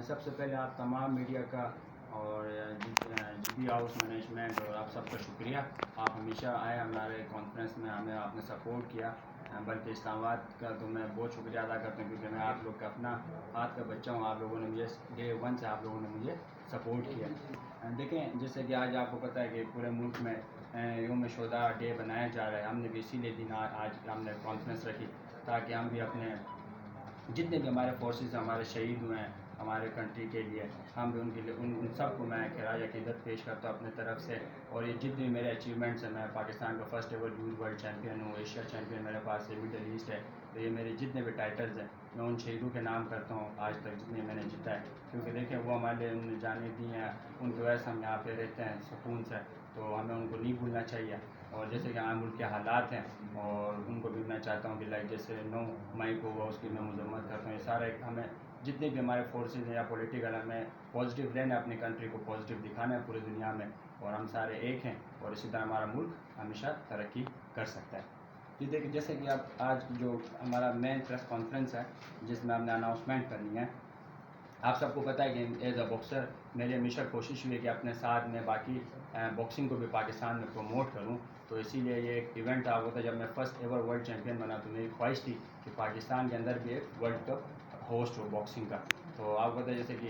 سب سے پہلے آپ تمام میڈیا کا اور جی بی ہاؤس مینجمنٹ اور آپ سب کا شکریہ. آپ ہمیشہ آئے ہمارے کانفرنس میں, ہمیں آپ نے سپورٹ کیا. بلکہ اسلام آباد کا تو میں بہت شکریہ ادا کرتا ہوں کیونکہ میں آپ لوگ کا اپنا ہاتھ کا بچہ ہوں. آپ لوگوں نے مجھے ڈے 1 سے آپ لوگوں نے مجھے سپورٹ کیا. دیکھیں جیسے کہ آج آپ کو پتہ ہے کہ پورے ملک میں یوم شہداء ڈے بنایا جا رہا ہے. ہم نے بھی اسی لیے دن آج ہم نے کانفرنس رکھی تاکہ ہم بھی اپنے جتنے بھی ہمارے فورسز ہمارے شہید ہوئے ہیں ہمارے کنٹری کے لیے, ہم بھی ان کے لیے ان سب کو میں خراج عقیدت پیش کرتا ہوں اپنے طرف سے. اور یہ جتنے میرے اچیومنٹس ہیں, میں پاکستان کا first ever youth world champion ہوں, ایشیا چیمپئن میرے پاس ہے, مڈل ایسٹ ہے. تو یہ میرے جتنے بھی ٹائٹلز ہیں میں ان شہیدوں کے نام کرتا ہوں آج تک جتنے میں نے جیتا ہے, کیونکہ دیکھیں وہ ہمارے لیے انہوں نے جانیں دی ہیں, ان کی وجہ سے ہم یہاں پہ رہتے ہیں سکون سے. تو ہمیں ان کو نہیں بھولنا چاہیے. اور جیسے کہ ہمارے ملک کے حالات ہیں اور ان کو بھی میں چاہتا ہوں کہ لائک جیسے 9 مئی کو ہوا اس کی میں مذمت کرتا ہوں. یہ سارے ہمیں جتنے بھی ہمارے فورسز ہیں یا پولیٹیکل, ہمیں پازیٹیو رہنا ہے, اپنی کنٹری کو پازیٹیو دکھانا ہے پوری دنیا میں, اور ہم سارے ایک ہیں اور اسی طرح ہمارا ملک ہمیشہ ترقی کر سکتا ہے. جیسے کہ اب آج جو ہمارا مین پریس کانفرنس ہے جس میں ہم نے اناؤنسمنٹ کرنی ہے, آپ سب کو پتہ ہے کہ ایز اے باکسر میری ہمیشہ کوشش ہوئی ہے کہ اپنے ساتھ میں باقی باکسنگ کو بھی پاکستان میں پروموٹ کروں. تو اسی لیے یہ ایک ایونٹ آپ ہوتا ہے. جب میں فرسٹ ایور ورلڈ چیمپئن بنا تو میری خواہش تھی کہ پاکستان کے اندر بھی ایک ورلڈ کپ ہوسٹ ہو باکسنگ کا. تو آپ کو پتہ ہے جیسے کہ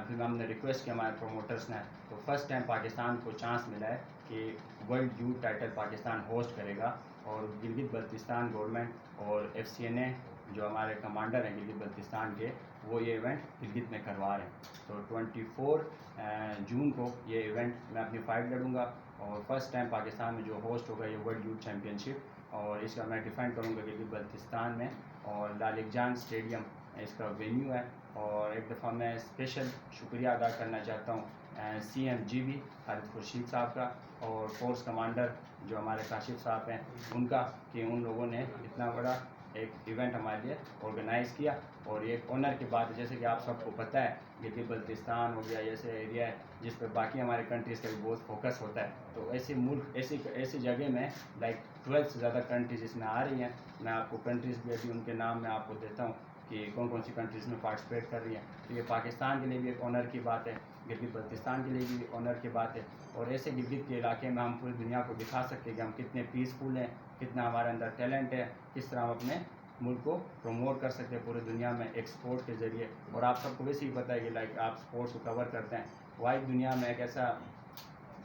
پھر ہم نے ریکویسٹ کیا ہمارے پروموٹرس نے, تو فرسٹ ٹائم پاکستان کو چانس ملا ہے کہ world youth title Pakistan host کرے گا. اور گلگت بلتستان گورنمنٹ اور ایف سی این اے جو ہمارے کمانڈر ہیں گلگت بلتستان کے, وہ یہ ایونٹ گلگت میں کروا رہے ہیں. تو 24 جون کو یہ ایونٹ میں اپنی فائٹ لڑوں گا, اور فرسٹ ٹائم پاکستان میں جو ہوسٹ ہوگا یہ ورلڈ یوتھ چیمپئن شپ, اور اس کا میں ڈیفینڈ کروں گا گلگت بلتستان میں. اور لالک جان اسٹیڈیم اس کا وینیو ہے. اور ایک دفعہ میں اسپیشل شکریہ ادا کرنا چاہتا ہوں سی ایم جی بی خالد خورشید صاحب کا, اور فورس کمانڈر جو ہمارے کاشف صاحب ہیں ان کا, کہ ان لوگوں نے اتنا بڑا ایک ایونٹ ہمارے لیے آرگنائز کیا. اور یہ ایک آنر کی بات ہے. جیسے کہ آپ سب کو پتہ ہے گلگت بلتستان ہو گیا, ایسے ایریا ہے جس پہ باقی ہمارے کنٹریز کا بھی بہت فوکس ہوتا ہے. تو ایسے ملک ایسی جگہ میں لائک 12 سے زیادہ کنٹریز اس میں آ رہی ہیں. میں آپ کو کنٹریز بھی ابھی ان کے نام میں آپ کو دیتا ہوں کہ کون کون سی کنٹریز میں پارٹیسپیٹ کر رہی ہیں. تو یہ پاکستان کے لیے بھی ایک آنر کی بات ہے, گلگت بلتستان کے لیے بھی آنر کی بات ہے. اور ایسے گلگت کے علاقے میں ہم پوری دنیا کو دکھا سکتے ہیں کہ ہم کتنے پیسفل ہیں, کتنا ہمارے اندر ٹیلنٹ ہے, کس طرح ہم اپنے ملک کو پروموٹ کر سکتے ہیں پوری دنیا میں ایکسپورٹ کے ذریعے. اور آپ سب کو ویسے ہی پتہ ہے کہ لائک آپ اسپورٹس کو کور کرتے ہیں, واحد دنیا میں ایک ایسا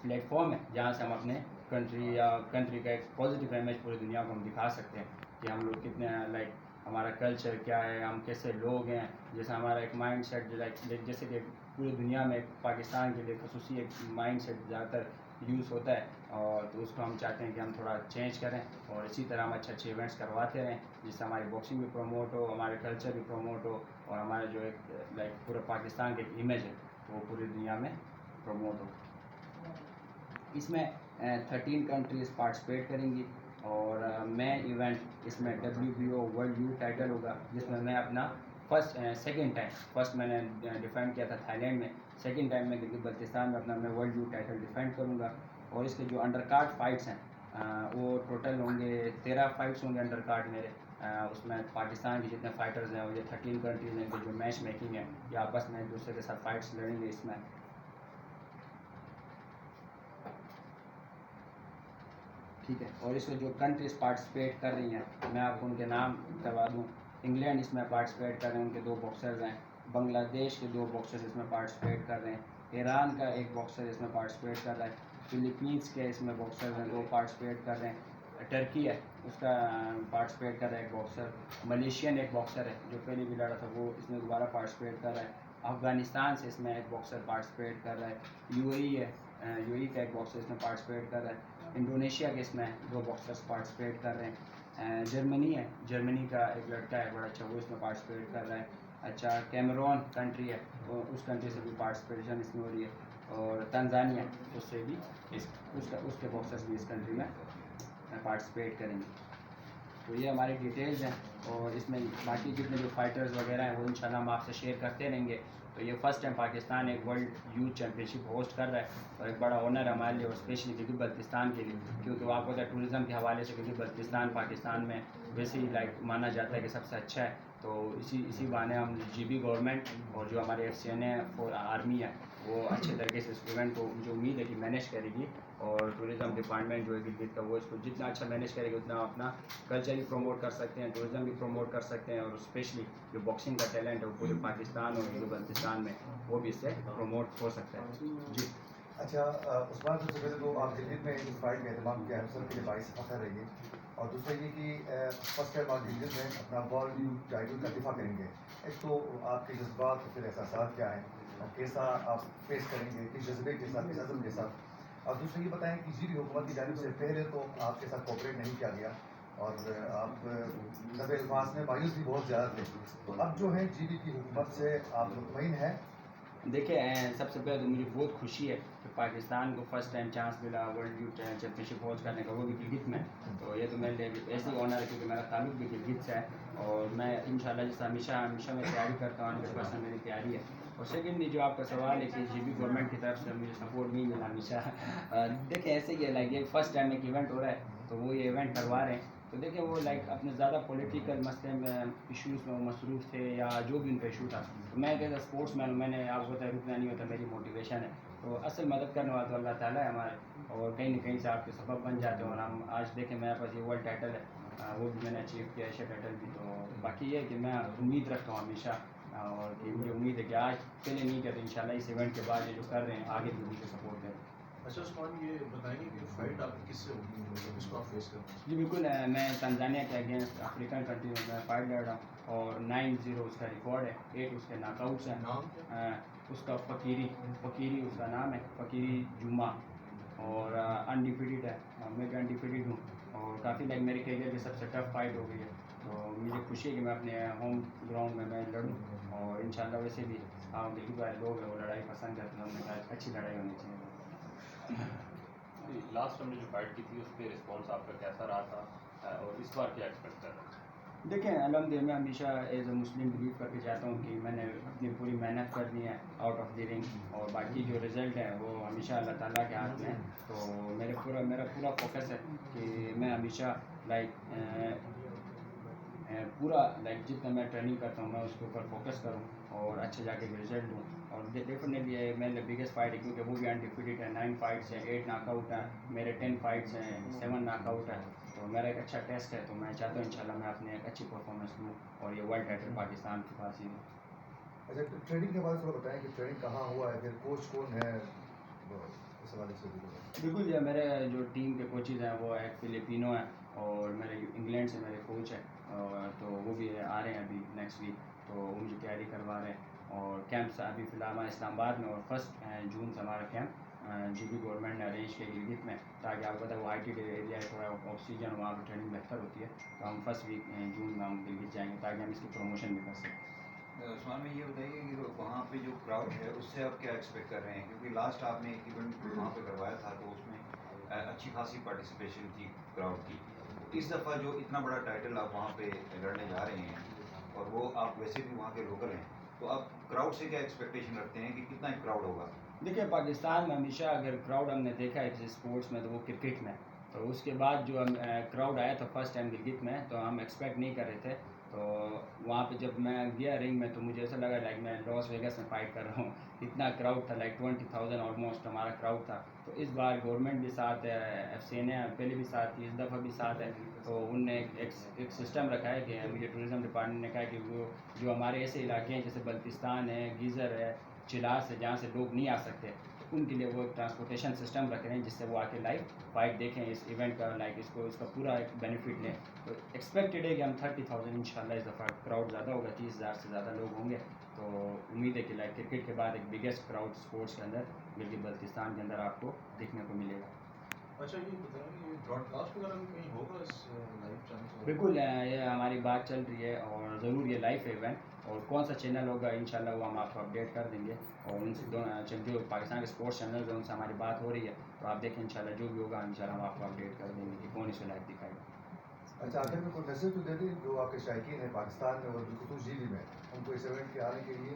پلیٹ فارم ہے جہاں سے ہم اپنے کنٹری کا ایک پازیٹیو امیج پوری دنیا کو ہم دکھا سکتے ہیں کہ ہم لوگ کتنے لائک ہمارا کلچر کیا ہے, ہم کیسے لوگ ہیں. جیسے ہمارا ایک مائنڈ سیٹ لائک جیسے کہ پوری دنیا میں پاکستان کے لیے خصوصی ایک مائنڈ سیٹ زیادہ تر یوز ہوتا ہے, اور تو اس کو ہم چاہتے ہیں کہ ہم تھوڑا چینج کریں اور اسی طرح ہم اچھے ایونٹس کرواتے رہیں جس سے ہماری باکسنگ بھی پروموٹ ہو, ہمارے کلچر بھی پروموٹ ہو, اور ہمارے جو ایک لائک پورے پاکستان کے ایک امیج ہے وہ پوری دنیا میں پروموٹ ہو. اس میں 13 کنٹریز پارٹیسپیٹ کریں گی, اور مین ایونٹ اس میں WBO ورلڈ یوتھ ٹائٹل ہوگا جس میں اپنا سیکنڈ میں نے ڈیفینڈ کیا تھا تھائی لینڈ میں, سیکنڈ ٹائم میں گلگت بلتستان میں اپنا میں ورلڈ یوتھ ٹائٹل ڈیفینڈ کروں گا. اور اس کے جو انڈر کارڈ فائٹس ہیں وہ ٹوٹل ہوں گے 13 فائٹس ہوں گے انڈر کارڈ میرے. اس میں پاکستان کے جتنے فائٹرز ہیں اور یہ 13 کنٹریز ہیں کہ جو میچ میکنگ ہے یہ آپس میں ایک دوسرے کے ساتھ فائٹس لڑیں گے اس میں. ٹھیک ہے, اور اس میں جو کنٹریز پارٹیسپیٹ کر رہی ہیں میں آپ کو ان کے نام کروا دوں. انگلینڈ اس میں پارٹیسپیٹ کر رہے ہیں, ان کے 2 باکسرز ہیں. بنگلہ دیش کے 2 باکسرز اس میں پارٹیسپیٹ کر رہے ہیں. ایران کا ایک باکسر اس میں پارٹیسپیٹ کر رہا ہے. فلپینس کے اس میں باکسرز ہیں 2 پارٹیسپیٹ کر رہے ہیں. ٹرکی ہے اس کا پارٹیسپیٹ کر رہا ہے ایک باکسر. ملیشین ایک باکسر ہے جو پہلے بھی لڑا تھا وہ اس میں دوبارہ پارٹیسپیٹ کر رہا ہے. افغانستان سے اس میں ایک باکسر پارٹیسپیٹ کر رہا ہے. یو اے ای ہے, یو اے ای کا ایک باکسر اس میں پارٹیسپیٹ کر رہا ہے. انڈونیشیا کے اس میں 2 باکسرز پارٹیسپیٹ کر رہے ہیں. جرمنی ہے, جرمنی کا ایک لڑکا ہے بڑا اچھا, وہ اس میں پارٹیسپیٹ کر رہا ہے. اچھا کیمرون کنٹری ہے, اس کنٹری سے بھی پارٹیسپیشن اس میں ہو رہی ہے. اور تنزانیہ اس سے بھی اس کے باکسرز بھی اس کنٹری میں پارٹیسپیٹ کریں گے. تو یہ ہماری ڈیٹیلز ہیں, اور اس میں باقی جتنے جو فائٹرز وغیرہ ہیں وہ انشاءاللہ ہم آپ سے شیئر کرتے رہیں گے. تو یہ فرسٹ ٹائم پاکستان ایک ورلڈ یوتھ چیمپئن شپ ہوسٹ کر رہا ہے, اور ایک بڑا آنر ہے ہمارے لیے, اور اسپیشلی گلگت بلتستان کے لیے, کیونکہ آپ کو ٹوریزم کے حوالے سے گلگت بلتستان پاکستان میں ویسے ہی لائک مانا جاتا ہے کہ سب سے اچھا ہے. تو اسی بہانے ہم جی بی گورنمنٹ اور جو ہمارے F C N A army ہے وہ اچھے طریقے سے اس ایونٹ کو مجھے امید ہے کہ مینیج کرے گی، اور ٹوریزم ڈپارٹمنٹ جو ہے گلگت کا وہ اس کو جتنا اچھا مینیج کرے گا اتنا اپنا کلچر بھی پروموٹ کر سکتے ہیں، ٹوریزم بھی پروموٹ کر سکتے ہیں، اور اسپیشلی جو باکسنگ کا ٹیلنٹ ہے وہ پورے پاکستان اور جو بلتستان میں وہ بھی اس سے پروموٹ ہو سکتا ہے. جی اچھا عثمان، سب سے پہلے تو آپ گلگت میں اس فائٹ کا اہتمام کیا ہے، سب کے لیے باعث فخر رہی ہے، اور دوسرا یہ کہ فرسٹ ٹائم آپ گلگت میں اپنا ورلڈ ٹائٹل کا دفاع کریں گے. ایک تو آپ کے جذبات اور پھر احساسات کیا ہیں، اور کیسا آپ فیس کریں گے، کس جذبے کے ساتھ، کس عزم کے ساتھ. اور دوسرا یہ بتائیں کہ جی بی حکومت کی جانب سے پہلے تو آپ کے ساتھ کوپریٹ نہیں کیا گیا، اور آپ لب الفاظ میں مایوس بھی بہت زیادہ تھے، تو اب جو ہے جی بی کی حکومت سے آپ مطمئن ہیں؟ دیکھیں سب سے پہلے تو مجھے بہت خوشی ہے کہ پاکستان کو فرسٹ ٹائم چانس ملا ورلڈ یوتھ چیمپئن شپ ہوسٹ کرنے کا، وہ بھی گلگت میں. تو یہ تو میرے لیے ایسے ہی آنر ہے کیونکہ میرا تعلق بھی گلگت سے ہے، اور میں انشاءاللہ جیسے ہمیشہ میں تیاری کرتا ہوں، 100% میری تیاری ہے. اور سیکنڈلی جو آپ کا سوال ہے کہ جی بی گورنمنٹ کی طرف سے مجھے سپورٹ نہیں ملا ہمیشہ. دیکھیں ایسے ہی ہے، لائک یہ فرسٹ ٹائم ایک ایونٹ ہو رہا ہے تو وہ یہ ایونٹ کروا رہے ہیں، تو دیکھیں وہ لائک اپنے زیادہ پولیٹیکل مسئلے میں ایشوز میں مصروف تھے یا جو بھی ان کا ایشو تھا. تو میں کہتا اسپورٹس مین ہوں، میں نے آپ کو پتہ ہے رکنا نہیں ہوتا، میری موٹیویشن ہے. تو اصل مدد کرنے والا تو اللہ تعالیٰ ہے ہمارے، اور کہیں نہ کہیں سے آپ کے سبب بن جاتے ہیں. اور ہم آج دیکھیں میرے پاس یہ ورلڈ ٹائٹل ہے، وہ بھی میں نے اچیو کیا، ایشیا ٹائٹل بھی. تو باقی یہ ہے کہ میں امید رکھتا ہوں ہمیشہ، اور کہ مجھے امید ہے کہ آج پہلے نہیں کہتے انشاءاللہ اس ایونٹ کے بعد یہ جو کر رہے ہیں آگے بھی مجھے سپورٹ کریں. اچھا عثمان، یہ بتائیں گے کہ فائٹ آپ کس سے ہوگی، مطلب کس کو آپ فیس کرتے ہیں؟ جی بالکل، میں تنزانیہ کے اگینسٹ افریقن کنٹری میں فائٹ لڑ رہا ہوں، اور 9-0 اس کا ریکارڈ ہے، 8 اس کے ناک آؤٹس ہیں. نام کیا؟ اس کا فقیری اس کا نام ہے، فقیری جمعہ، اور انڈیفیٹڈ ہے. میں بھی انڈیفیٹڈ ہوں، اور کافی لائک میری کیریئر کی سب سے ٹف فائٹ ہو گئی ہے. تو مجھے خوشی ہے کہ میں اپنے ہوم گراؤنڈ میں لڑوں، اور انشاءاللہ ویسے بھی دلگت والے لوگ ہیں وہ لڑائی پسند کرتے ہیں، انہوں نے کہا اچھی لڑائی ہونی چاہیے. لاسٹ ہم نے جو فائٹ کی تھی اس پہ رسپانس آپ کا کیسا رہا تھا، اور اس بار کیا ایکسپیکٹ کر رہے ہیں؟ دیکھیں الحمدللہ میں ہمیشہ ایز اے مسلم بلیو کر کے چاہتا ہوں کہ میں نے اپنی پوری محنت کرنی ہے آؤٹ آف دی رنگ، اور باقی جو رزلٹ ہے وہ ہمیشہ اللہ تعالیٰ کے ہاتھ میں ہے. تو میرا پورا فوکس ہے کہ میں ہمیشہ لائک پورا لائک جتنا میں ٹریننگ کرتا ہوں میں اس کے اوپر فوکس کروں اور اچھے جا کے رزلٹ دوں. اور ڈیفینیٹلی یہ میرے لیے بگیسٹ فائٹ ہے کیونکہ وہ بھی انڈیفیٹڈ ہے، 9 فائٹس ہیں، 8 ناک آؤٹ ہیں، میرے 10 فائٹس ہیں، 7 ناک آؤٹ ہیں. تو میرا ایک اچھا ٹیسٹ ہے، تو میں چاہتا ہوں انشاءاللہ میں اپنے ایک اچھی پرفارمنس دوں اور یہ ورلڈ ٹائٹل پاکستان کے پاس ہی دوں. اچھا ٹریننگ کے بعد تھوڑا بتائیں کہ ٹریننگ کہاں ہوا ہے، پھر کوچ کون ہے، اس حوالے سے بھی بتائیں. بالکل، یہ میرے جو ٹیم کے کوچز ہیں وہ ایک فلپینو ہیں، اور میرے انگلینڈ سے میرے کوچ ہیں، اور تو وہ بھی آ رہے ہیں ابھی نیکسٹ ویک، تو وہ مجھے تیاری کروا رہے ہیں. اور کیمپس ابھی فی الحال اسلام آباد میں، اور 1 جون سے ہمارا کیمپ جی بی گورنمنٹ نے ارینج کیا گلگت میں، تاکہ آپ کو پتہ ہے وہ آئی ٹی ایریا ہے، تھوڑا آکسیجن وہاں پہ ٹریننگ بہتر ہوتی ہے. تو ہم 1 ویک جون میں ہم گلگت جائیں گے تاکہ ہم اس کی پروموشن بھی کر سکیں. عثمان میں یہ بتائیے کہ وہاں پہ جو کراؤڈ ہے اس سے آپ کیا ایکسپیکٹ کر رہے ہیں، کیونکہ لاسٹ آپ نے ایک ایونٹ وہاں پہ کروایا تھا تو اس میں اچھی خاصی پارٹیسپیشن تھی کراؤڈ کی. اس دفعہ جو اتنا بڑا ٹائٹل آپ وہاں پہ لڑنے جا رہے ہیں، اور وہ آپ ویسے بھی وہاں کے لوکل ہیں، تو آپ کراؤڈ سے کیا ایکسپیکٹیشن رکھتے ہیں کہ کتنا کراؤڈ ہوگا؟ دیکھیں پاکستان میں ہمیشہ اگر کراؤڈ ہم نے دیکھا ہے کسی اسپورٹس میں تو وہ کرکٹ میں، تو اس کے بعد جو ہم کراؤڈ آیا تھا فرسٹ ٹائم گلگت میں تو ہم ایکسپیکٹ نہیں کر رہے تھے. تو وہاں پہ جب میں گیا رنگ میں تو مجھے ایسا لگا لائک میں لاس ویگس میں فائٹ کر رہا ہوں، اتنا کراؤڈ تھا، لائک 20,000 آلموسٹ ہمارا کراؤڈ تھا. تو اس بار گورنمنٹ بھی ساتھ ہے، ایف سی این اے پہلے بھی ساتھ تھی، اس دفعہ بھی ساتھ ہے. تو ان نے ایک سسٹم رکھا ہے کہ مجھے ٹوریزم ڈپارٹمنٹ نے کہا کہ وہ جو ہمارے ایسے علاقے ہیں جیسے بلتستان ہے، گیزر ہے، چلاس ہے، جہاں سے لوگ نہیں آ سکتے، ان کے لیے وہ ایک ٹرانسپورٹیشن سسٹم رکھ رہے ہیں جس سے وہ آ کے لائیو فائٹ دیکھیں اس ایونٹ کا، لائک اس کا پورا ایک بینیفٹ لیں. تو ایکسپیکٹڈ ہے کہ ہم 30,000 انشاءاللہ اس دفعہ کراؤڈ زیادہ ہوگا، 30,000 سے زیادہ لوگ ہوں گے. تو امید ہے کہ لائک کرکٹ کے بعد ایک بگیسٹ کراؤڈ اسپورٹس کے اندر گلگت بلتستان کے اندر آپ کو دیکھنے کو ملے گا. اچھا یہ بتائیں کہ براڈ کاسٹ وغیرہ بھی کہیں ہوگا اس لائیو چینل؟ بالکل، یہ ہماری بات چل رہی ہے، اور ضرور یہ لائف ایونٹ، اور کون سا چینل ہوگا انشاءاللہ وہ ہم آپ کو اپڈیٹ کر دیں گے. اور ان سے جو پاکستان کے اسپورٹس چینلز ہیں ان سے ہماری بات ہو رہی ہے، تو آپ دیکھیں انشاءاللہ جو بھی ہوگا انشاءاللہ ہم آپ کو اپڈیٹ کر دیں گے کہ کون اسے لائیو دکھائے گا. اچھا آخر میں کوئی میسج تو دے دیں جو آپ کے شائقین ہیں پاکستان میں اور بالخصوص جی بی میں، ان کو اس ایونٹ کے آنے کے لیے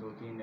2-3